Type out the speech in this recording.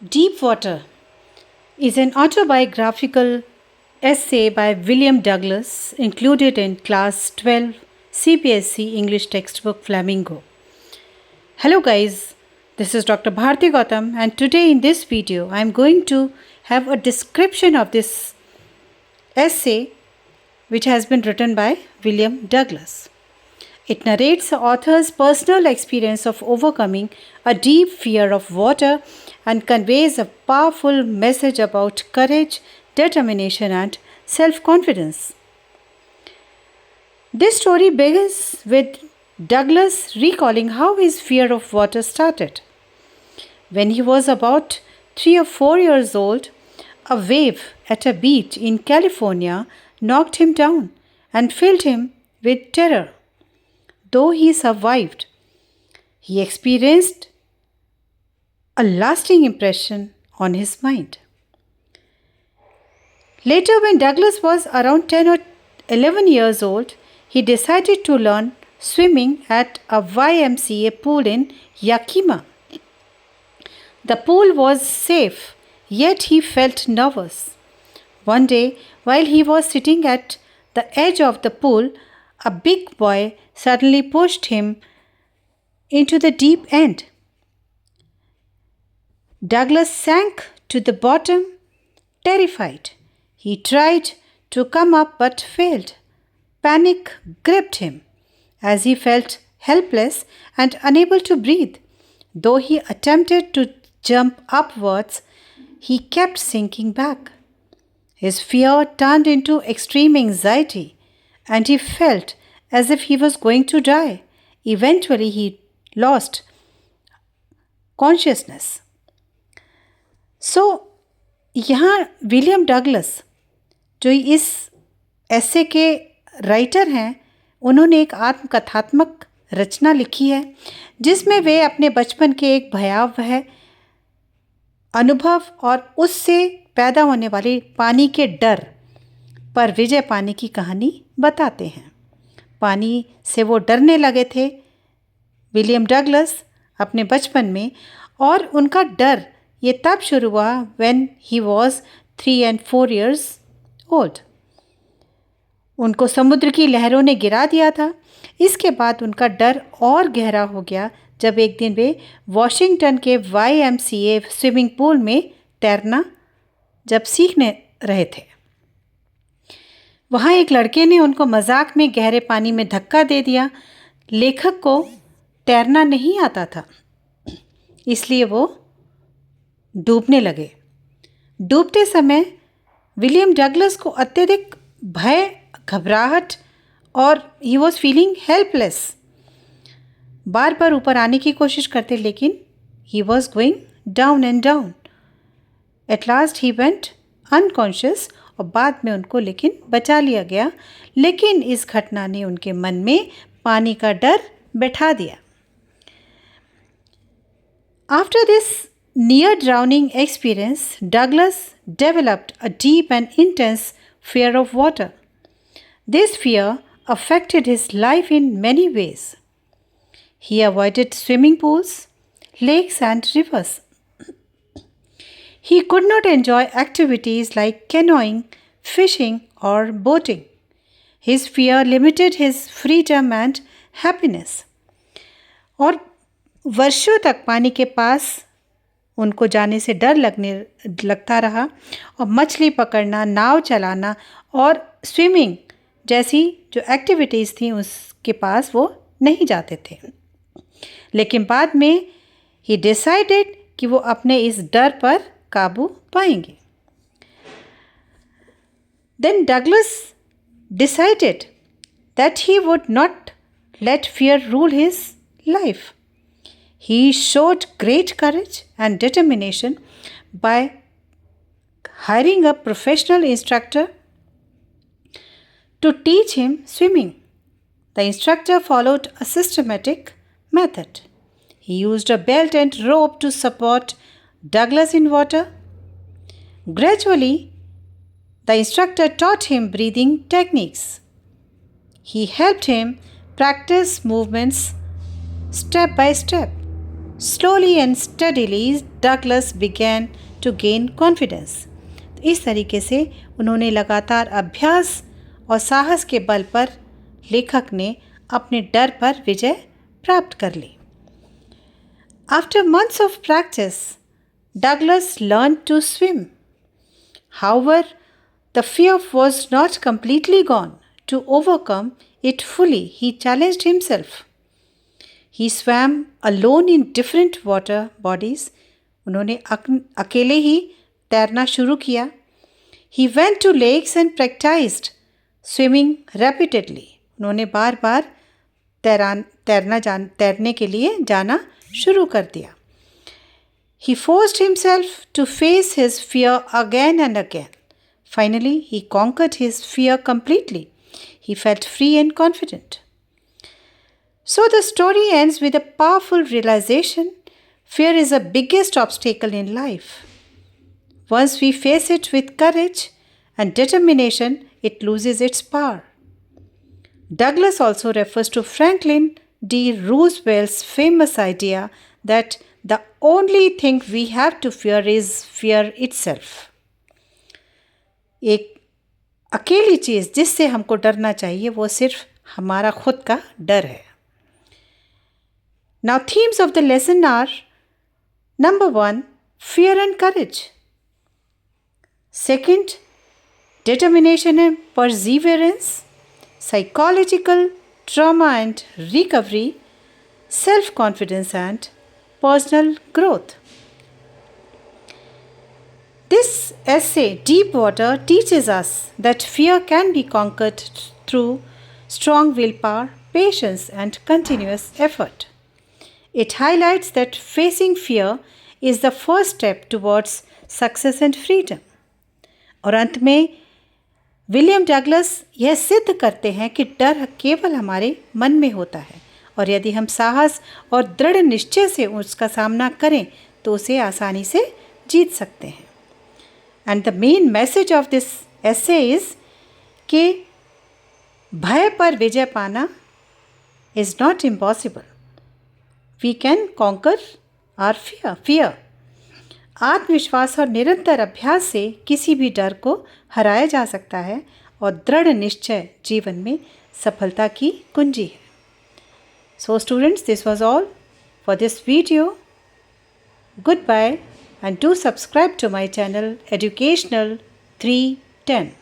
Deep Water is an autobiographical essay by William Douglas included in Class 12 CPSC English textbook Flamingo. Hello guys, this is Dr. Bharti Gautam, and today in this video I am going to have a description of this essay which has been written by William Douglas. It narrates the author's personal experience of overcoming a deep fear of water and conveys a powerful message about courage, determination, and self confidence. This story begins with Douglas recalling how his fear of water started. When he was about 3 or 4 years old, a wave at a beach in California knocked him down and filled him with terror. Though he survived, he experienced a lasting impression on his mind. Later, when Douglas was around 10 or 11 years old, he decided to learn swimming at a YMCA pool in Yakima. The pool was safe, yet he felt nervous. One day, while he was sitting at the edge of the pool, a big boy suddenly pushed him into the deep end. Douglas sank to the bottom, terrified. He tried to come up but failed. Panic gripped him as he felt helpless and unable to breathe. Though he attempted to jump upwards, he kept sinking back. His fear turned into extreme anxiety, and he felt as if he was going to die. Eventually, he lost consciousness. यहाँ William Douglas जो इस ऐसे के writer हैं, उन्होंने एक आत्मकथात्मक रचना लिखी है जिसमें वे अपने बचपन के एक भयावह अनुभव और उससे पैदा होने वाले पानी के डर पर विजय पाने की कहानी बताते हैं। पानी से वो डरने लगे थे विलियम डगलस अपने बचपन में, और उनका डर ये तब शुरू हुआ when he was 3 and 4 years old। उनको समुद्र की लहरों ने गिरा दिया था। इसके बाद उनका डर और गहरा हो गया जब एक दिन वे वॉशिंगटन के YMCA स्विमिंग पूल में तैरना जब सीखने रहे थे। वहाँ एक लड़के ने उनको मजाक में गहरे पानी में धक्का दे दिया। लेखक को तैरना नहीं आता था, इसलिए वो डूबने लगे। डूबते समय विलियम डगलस को अत्यधिक भय, घबराहट और ही वॉज फीलिंग हेल्पलेस। बार बार ऊपर आने की कोशिश करते, लेकिन he was going down and down. At last he went unconscious, और बाद में उनको लेकिन बचा लिया गया। लेकिन इस घटना ने उनके मन में पानी का डर बैठा दिया। After this near drowning experience, Douglas developed a deep and intense fear of water. This fear affected his life in many ways. He avoided swimming pools, lakes, and rivers. He could not enjoy activities like canoeing, fishing, or boating. His fear limited his freedom and happiness. और वर्षों तक पानी के पास उनको जाने से डर लगता रहा, और मछली पकड़ना, नाव चलाना और स्विमिंग जैसी जो एक्टिविटीज़ थी उसके पास वो नहीं जाते थे। लेकिन बाद में ही डिसाइडेड कि वो अपने इस डर पर काबू पाएंगे। Then Douglas decided that he would not let fear rule his life. He showed great courage and determination by hiring a professional instructor to teach him swimming. The instructor followed a systematic method. He used a belt and rope to support Douglas in water. Gradually, the instructor taught him breathing techniques. He helped him practice movements step by step. Slowly and steadily, Douglas began to gain confidence. इस तरीके से उन्होंने लगातार अभ्यास और साहस के बल पर लेखक ने अपने डर पर विजय प्राप्त कर ली. After months of practice, Douglas learned to swim. However, the fear was not completely gone. To overcome it fully, he challenged himself. He swam alone in different water bodies. उन्होंने अकेले ही तैरना शुरू किया. He went to lakes and practiced swimming repeatedly. उन्होंने बार बार तैरने के लिए जाना शुरू कर दिया. He forced himself to face his fear again and again. Finally, he conquered his fear completely. He felt free and confident. So the story ends with a powerful realization: fear is the biggest obstacle in life. Once we face it with courage and determination, it loses its power. Douglas also refers to Franklin D. Roosevelt's famous idea that the only thing we have to fear is fear itself. एक अकेली चीज़ जिससे हमको डरना चाहिए वो सिर्फ हमारा खुद का डर है. Now, themes of the lesson are: number 1, fear and courage. Second, determination and perseverance, psychological trauma and recovery, self-confidence and personal growth. This essay, Deep Water, teaches us that fear can be conquered through strong willpower, patience, and continuous effort. It highlights that facing fear is the first step towards success and freedom. और अंत में William Douglas यह सिद्ध करते हैं कि डर केवल हमारे मन में होता है और यदि हम साहस और दृढ़ निश्चय से उसका सामना करें तो उसे आसानी से जीत सकते हैं. And the main message of this essay is कि भय पर विजय पाना is not impossible. We can conquer our fear. आत्मविश्वास और निरंतर अभ्यास से किसी भी डर को हराया जा सकता है और दृढ़ निश्चय जीवन में सफलता की कुंजी है. So students, this was all for this video. Goodbye and do subscribe to my channel Educational 310.